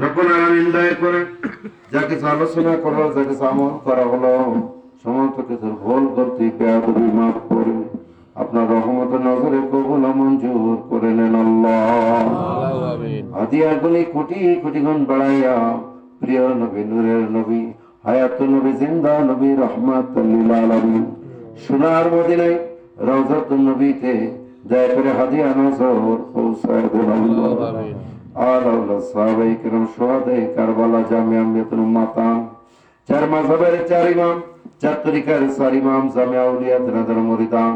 রব্বুল আলামিন দয়া করে যা কিছু আলোচনা করলো, যা কিছু আমল করা হলো, সমস্ত কিছুর ভুল করতে বেয়াদবি মাফ করে আপনার রহমত নজরে কবুল ও মঞ্জুর করে নেন আল্লাহ। হাদিয়া গুলি কোটি কোটি গুণ বাড়াইয়া প্রিয় নবী, নূরের নবী, হায়াতুন নবী, জিন্দা নবী, রহমাতুল লিল আলামিন সোনার মদিনায় রওজাতুন নবীতে দয়া করে হাদিয়া নজর পৌঁছায় দেন আল্লাহ। আর আল্লাহ সাহাবায়ে কিরাম, শুহাদায়ে কারবালা, জামিয়া আমিয়াতুল উম্মাতান, চার মাযহাবের চার ইমাম, চার তরিকার চার ইমাম, জামিয়া আউলিয়া তিনাদের মুরিদান,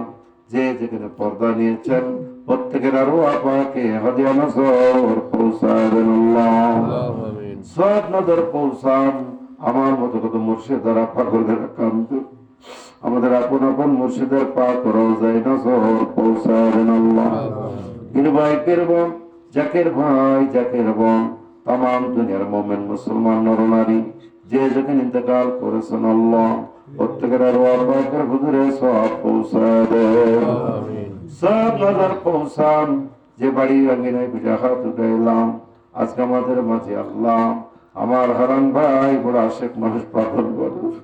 যে যেখানে পর্দা নিয়েছেন প্রত্যেকের আরওয়াহ পাকে হাদিয়া নজর পৌঁছায় দেন আল্লাহ। সওয়াব নজর পৌঁছান। আমার মতো কত মুর্শিদারা পাগলেরা কান্দে, আমাদের আপন আপন মুর্শিদের পাক রওজায় নজর পৌঁছায় দেন আল্লাহ। পীর ভাই, পীর বোন, জাকের ভাই, জাকের বোন, তামাম দুনিয়ার মুমিন মুসলমান নরনারী যে যেখানে ইন্তেকাল করেছেন আল্লাহ, প্রত্যেকের আরওয়াহ পাকের হুজুরে সওয়াব পৌঁছায় দেন। সওয়াব নজর পৌঁছান। যে বাড়ি আঙ্গিনায় পিঠা হাত উঠাইলাম আজকে আমাদের মাঝে আল্লাহ, আমার হারান ভাই বড় আশেক মানুষ, পাগল মানুষ,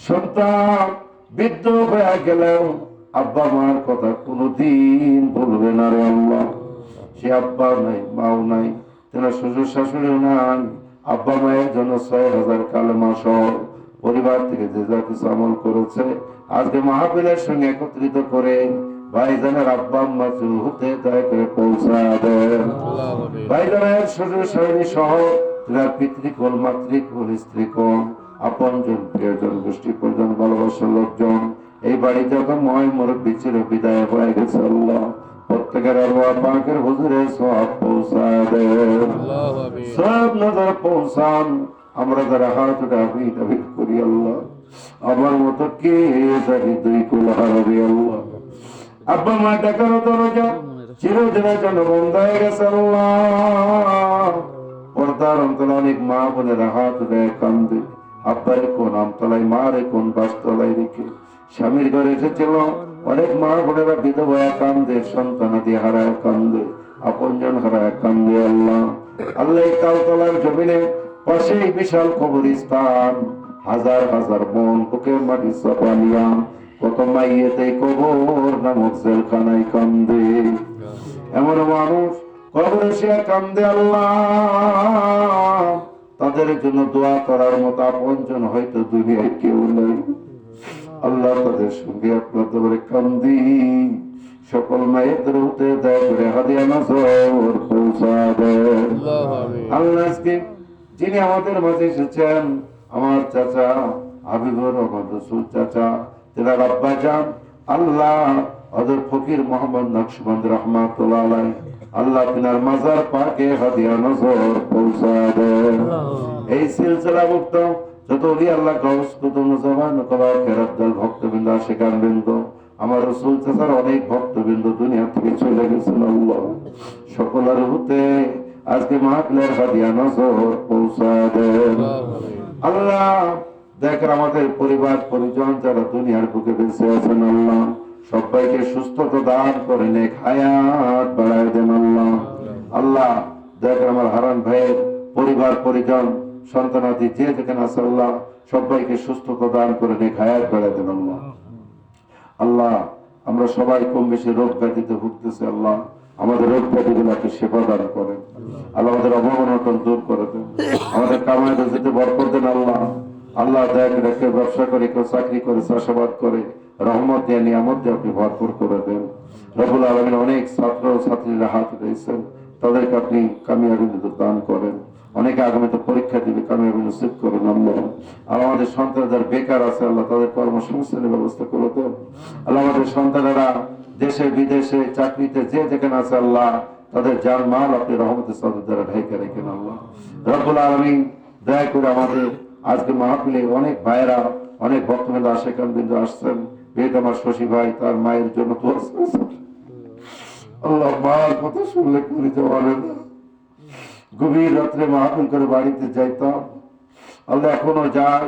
সন্তান বৃদ্ধ হয়ে গেলেও আব্বা মার কথা কোনদিন বলবে না রে আল্লাহ। সে আব্বা নাই, মাও নাই, তেনা শ্বশুর শাশুড়িও নাই। আব্বা মায়ের জন্য ৬,০০০ কালেমা সহ পরিবার থেকে যে যা কিছু আমল করেছে আজকে মাহফিলের সঙ্গে একত্রিত করে ভাইজানের আব্বা আম্মা হতে দয়া করে পৌঁছায় দেন। ভাইজানের শ্বশুর শাশুড়ি সহ তার পিতৃকুল, মাতৃকুল, স্ত্রীকুল, আপনজন, প্রিয়জন, গোষ্ঠী পরিজন, ভালোবাসার লোকজন, এই বাড়ি যত ময় মুরব্বী ছিল বিদায় হয়ে গেছে আল্লাহ, প্রত্যেকের আরওয়াহ পাকের হুজুরে সওয়াব পৌঁছায় দেন। সওয়াব নজর পৌঁছান। আমরা যারা হাত উঠাবি দাবি করি আল্লাহ, আমার মতো কে জানি দুই কুল হারাবে আল্লাহ। আব্বা মা ডাকার দরজা চিরদিনের জন্য বন্ধ হয়ে গেছে আল্লাহ। পর্দার অন্তরে অনেক মা বোনেরা হাত উঠায় কান্দে, আব্বারে কোন আমতলায়, মারে কোন বাসতলায় রেখে স্বামীর ঘরে এসেছিল। অনেক মা বোনেরা বিধবা কান্দে, সন্তানাদি হারায় কান্দে, আপনজন হারায় কান্দে আল্লাহ। আল্লাহ এই তালতলার জমিনে পাশেই বিশাল কবরস্থান, হাজার হাজার মন বুকের মাটি চাপানিয়া কত মাইয়েতে কবর নামক জেলখানায় কান্দে। এমন মানুষ কবরে সে কান্দে আল্লাহ, তাদের জন্য দোয়া করার মতো আপনজন হয়তো দুনিয়ায় কেউ নেই আল্লাহ। তাদের সঙ্গে আপনার দরবারে কান্দি, সকল মায়েদের হতে দয়া করে হাদিয়া নজর পৌঁছায় দেন আল্লাহ। আজকে যিনি আমাদের মাঝে এসেছেন, আমার চাচা হাবিবুর রহমান রসুল চাচা, তেনার আব্বা জান আল্লাহ হযরত ফকির মোহাম্মদ নকশবন্দ রহমাতুল্লাহ আলাইহি, আল্লাহ তিনার মাজার পাকে হাদিয়া নজর পৌঁছায় দেন। এই সিলসিলাভুক্ত যত ওলি আল্লাহ, গাউস, কুতুব, জামান, নকবা, খেরাতদল, ভক্তবৃন্দ, আশিকানবৃন্দ, আমার রাসূল চাচার অনেক ভক্তবৃন্দ দুনিয়া থেকে চলে গেছেন আল্লাহ, সকলের হতে আজকে মাহফিলের হাদিয়া নজর পৌঁছায় দেন আল্লাহ। দেখেন আমাদের পরিবার পরিজন যারা দুনিয়ার বুকে বেঁচে আছেন আল্লাহ, সবাইকে সুস্থতা দান করে নেক হায়াত বাড়ায় দেন আল্লাহ। আল্লাহ দেখেন আমার হারান ভাইয়ের পরিবার পরিজন, সন্তানাদি যে যেখানে আছে আল্লাহ, সবাইকে সুস্থতা দান করে নেক হায়াত বাড়ায় দেন আল্লাহ। আল্লাহ আমরা সবাই কম বেশি রোগ ব্যাধিতে ভুগতেছি আল্লাহ, আমাদের রোগ ব্যাধিগুলোকে সেবা দান করেন আল্লাহ, আমাদের অভাব-অনটন দূর করে দেন, আমাদের কামাই রুজিতে বরকত দেন আল্লাহ। আল্লাহ দয়া করে কেউ ব্যবসা করে, কেউ চাকরি করে, চাষাবাদ করে, রহমত দিয়ে নিয়ামত দিয়ে আপনি ভরপুর করে দেন রব্বুল আলামিন। অনেক ছাত্র ছাত্রীরা হাত উঠাইছেন, তাদেরকে আপনি কামিয়াবি দান করেন। অনেকে আগামীতে পরীক্ষা দিবে, কামিয়াবি নসিব করেন আল্লাহ। আর আমাদের সন্তান যারা বেকার আছে আল্লাহ, তাদের কর্মসংস্থানের ব্যবস্থা করে দেন আল্লাহ। আমাদের সন্তানেরা দেশে বিদেশে চাকরিতে যে যেখানে আছে আল্লাহ, তাদের জান মাল আপনি রহমতের চাদর দ্বারা ঢেকে রেখেন আল্লাহ রব্বুল আলামিন। দয়া করে আমাদের আজকে মাহফিলে অনেক ভাইয়েরা, অনেক ভক্তবৃন্দ, আশিকানবৃন্দ আসছেন। বেদ আমার শশী ভাই তার মায়ের জন্য দোয়া করেছেন আল্লাহ। মার কথা শুনলে কলিজা বলে না, গভীর রাত্রে মাহফিল করে বাড়িতে যাইতাম আল্লাহ, এখনো যাই,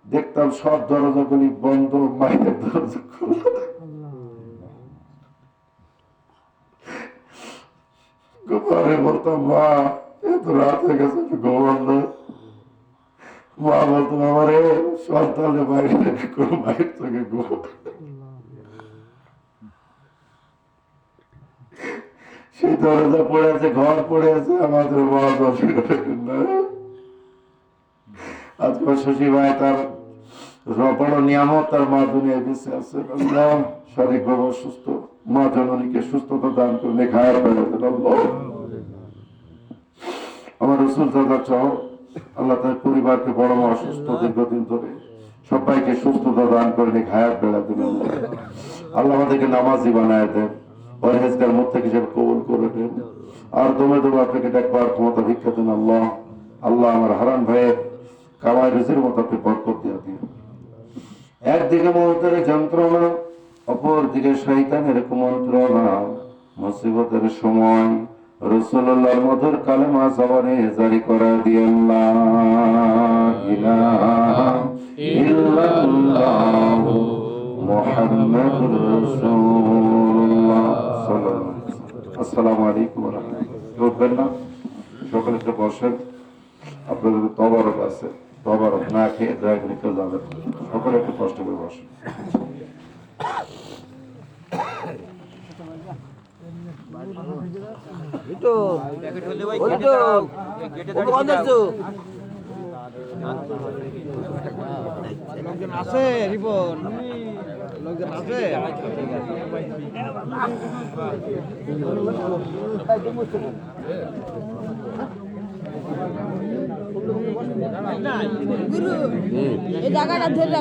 দেখতাম সব দরজাগুলি বন্ধ, মায়ের দরজা খোলা। ঘরে বলতাম মা এত রাত হয়ে গেছে, একটু ঘুমান না। মা বলতো, আমারে সন্তানে বাইরে কোনো মায়ের চোখে ঘুম। সেই দরজা পড়ে আছে, ঘর পড়ে আছে, আমাদের মা দর্শন করেন না। আজকে শশী ভাই তার বড় নিয়ামত, তার মা দুনিয়ায় বেঁচে আছে। আল্লাহ শারীরিকভাবে অসুস্থ মা জননীকে সুস্থতা দান করে খায়ার বেড়াতেন। আল্লাহ আমার রসুল দাদা চাও, আল্লাহ তার পরিবারকে বড় অসুস্থ দীর্ঘদিন ধরে সবাইকে সুস্থতা দান করে হায়াত বেড়াতেন। আল্লাহ আল্লাহ আমাদেরকে নামাজি বানায় দেন, পরহেজগার মধ্যে হিসেবে কবুল করে দেন। আর দমে দমে আপনাকে দেখবার ক্ষমতা ভিক্ষা দেন। আল্লাহ আল্লাহ আমার হারান ভাইয়ের কামাই রুজির মতো আপনি বরকত দিয়ে দিন। একদিকে মৌতের যন্ত্রণা, অপর দিকে শয়তানের কুমন্ত্রণা। মুসিবতের সময় রাসূলুল্লাহর মধুর কালেমা জবানে জারি করে দিয়েন, লা ইলাহা ইল্লাল্লাহু মুহাম্মাদুর রাসূলুল্লাহ সাল্লাল্লাহু আলাইহি ওয়াসাল্লাম। আসসালামু আলাইকুম ওয়া রাহমাতুল্লাহ। উঠবেন না, সকলে একটু বসেন। আপনাদের তবারক আছে, তবারক না খেয়ে দয়া করে কেউ যাবেন। সকলে একটু কষ্ট করে বসেন। আছে রিপন, লোকজন আছে। গুরু এই জায়গাটা ধরে